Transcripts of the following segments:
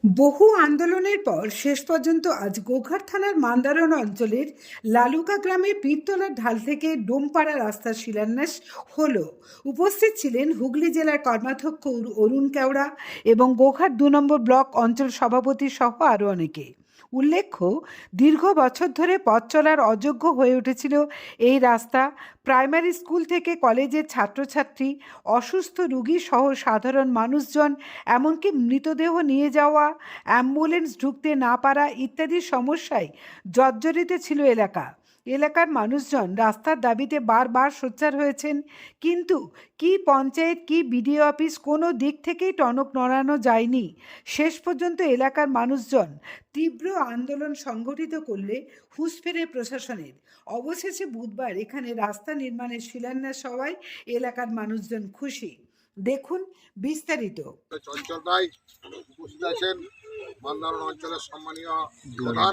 বহু আন্দোলনের পর শেষ পর্যন্ত আজ গোঘাট থানার মান্দারণ অঞ্চলের লালুকা গ্রামের পীরতলার ঢাল থেকে ডোমপাড়া রাস্তার শিলান্যাস হলো। উপস্থিত ছিলেন হুগলি জেলার কর্মাধ্যক্ষ অরুণ কেওড়া এবং গোঘাট 2 নম্বর ব্লক অঞ্চল সভাপতি সহ আরও অনেকে। উল্লেখ্য, দীর্ঘ বছর ধরে পথ চলার অযোগ্য হয়ে উঠেছিল এই রাস্তা। প্রাইমারি স্কুল থেকে কলেজের ছাত্রছাত্রী, অসুস্থ রোগী সহ সাধারণ মানুষজন, এমনকি মৃতদেহ নিয়ে যাওয়া, অ্যাম্বুলেন্স ঢুকতে না পারা ইত্যাদি সমস্যায় জর্জরিত ছিল এলাকার মানুষজন রাস্তার দাবিতে বারবার সোচ্চার হয়েছেন, কিন্তু কি পঞ্চায়েত কি বিডিও অফিস কোনো দিক থেকেই টনক নড়ানো যায়নি। শেষ পর্যন্ত এলাকার মানুষজন তীব্র আন্দোলন সংগঠিত করলে হুঁশ ফেরে প্রশাসনের। অবশেষে বুধবার এখানে রাস্তা নির্মাণের শিলান্যাস হওয়ায় এলাকার মানুষজন খুশি। দেখুন বিস্তারিত। চঞ্চলরায় উপস্থিত আছেন মান্দারণ অঞ্চলের সম্মানীয় প্রধান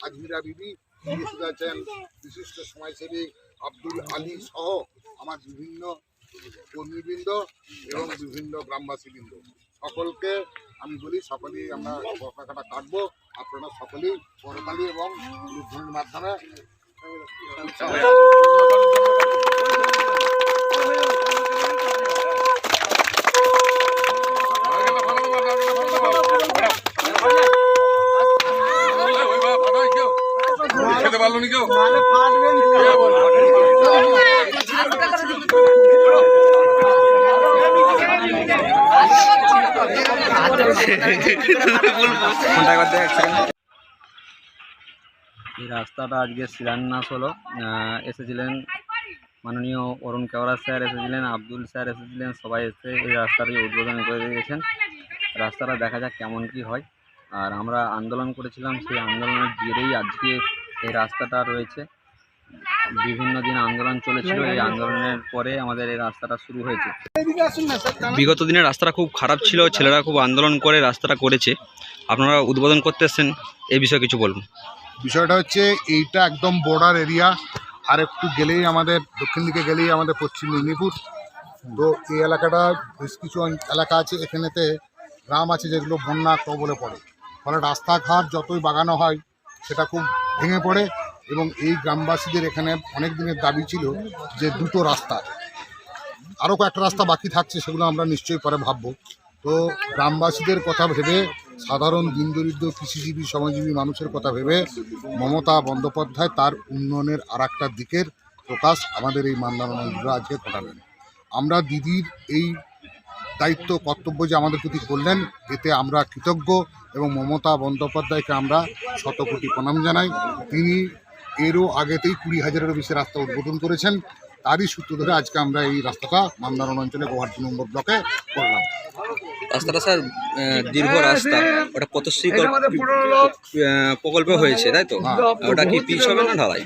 আজমিরা বিবি, উপস্থিত আছেন বিশিষ্ট সমাজসেবী আব্দুল আলী সহ আমার বিভিন্ন কর্মীবৃন্দ এবং বিভিন্ন গ্রামবাসীবৃন্দ। সকলকে আমি বলি, সকলেই আমরা পতাকাটা কাটবো, আপনারা সকলেই করতালি এবং উলুধ্বনির মাধ্যমে এই রাস্তাটা আজকে শিলান্যাস হলো। এসেছিলেন মাননীয় অরুণ কেওড়া স্যার, এসেছিলেন আব্দুল স্যার, এসেছিলেন, সবাই এসে এই রাস্তাটি উদ্বোধন করে দিয়েছেন। রাস্তাটা দেখা যাক কেমন কি হয়। আর আমরা আন্দোলন করেছিলাম, সেই আন্দোলনের জেরেই আজকে এই রাস্তাটা রয়েছে। বিভিন্ন দিন আন্দোলন চলেছিল, এই আন্দোলনের পরে আমাদের এই রাস্তাটা শুরু হয়েছে। বিগত দিনে রাস্তাটা খুব খারাপ ছিল, ছেলেরা খুব আন্দোলন করে রাস্তাটা করেছে, আপনারা উদ্বোধন করতে এসেছেন, এই বিষয়ে কিছু বলুন। বিষয়টা হচ্ছে এইটা একদম বর্ডার এরিয়া, আর একটু গেলেই আমাদের দক্ষিণ দিকে গেলেই আমাদের পশ্চিম মেদিনীপুর। তো এই এলাকাটা বেশ কিছু এলাকা আছে, এখানেতে গ্রাম আছে যেগুলো বন্যা কবলে পড়ে, ফলে রাস্তাঘাট যতই বাগানো হয় সেটা খুব ভেঙে পড়ে। এবং এই গ্রামবাসীদের এখানে অনেক দিনের দাবি ছিল যে দুটো রাস্তা, আরও কয়েকটা রাস্তা বাকি থাকছে, সেগুলো আমরা নিশ্চয়ই পরে ভাববো। তো গ্রামবাসীদের কথা ভেবে, সাধারণ দিনদরিদ্র কৃষিজীবী শ্রমজীবী মানুষের কথা ভেবে মমতা বন্দ্যোপাধ্যায় তার উন্নয়নের আরেকটা দিকের প্রকাশ আমাদের এই মান্দারণ অঞ্চলে আজকে ঘটালেন। আমরা দিদির এই দায়িত্ব কর্তব্য যে আমাদের প্রতি করলেন, এতে আমরা কৃতজ্ঞ এবং মমতা বন্দ্যোপাধ্যায়কে আমরা শতকোটি প্রণাম জানাই। তিনি এরও আগেতেই 20,000-এরও বেশি রাস্তা উদ্বোধন করেছেন, তারই সূত্র ধরে আজকে আমরা এই রাস্তাটা মান্দারণ অঞ্চলে গোঘাট 2 নম্বর ব্লকে করলাম। রাস্তাটা স্যার দীর্ঘ রাস্তা, ওটা পথশ্রী প্রকল্প হয়েছে, তাই তো? ওটা কি পিচ হবে না ঢালাই?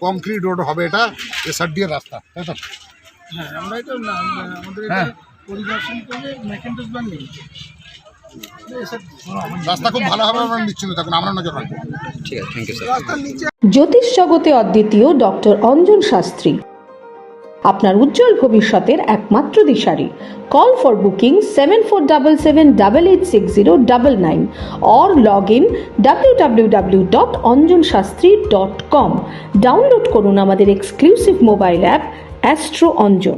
কংক্রিট রোড হবে, এটা SRD এর রাস্তা, তাই তো? আমরা এটা আমাদের পরিদর্শন করে মেকানিক্যাল প্ল্যান নেই, রাস্তা খুব ভালো হবে, আমরা নিশ্চিন্ত থাকুন, আমরা নজর রাখবো। ঠিক আছে, থ্যাংক ইউ স্যার। জ্যোতিষ জগতে অদ্বিতীয় ডক্টর অঞ্জন শাস্ত্রী, আপনার উজ্জ্বল ভবিষ্যতের একমাত্র দিশারি। Call for booking 7477886099 or log in www.anjanshastri.com। Download করুন আমাদের exclusive mobile app astro Anjan.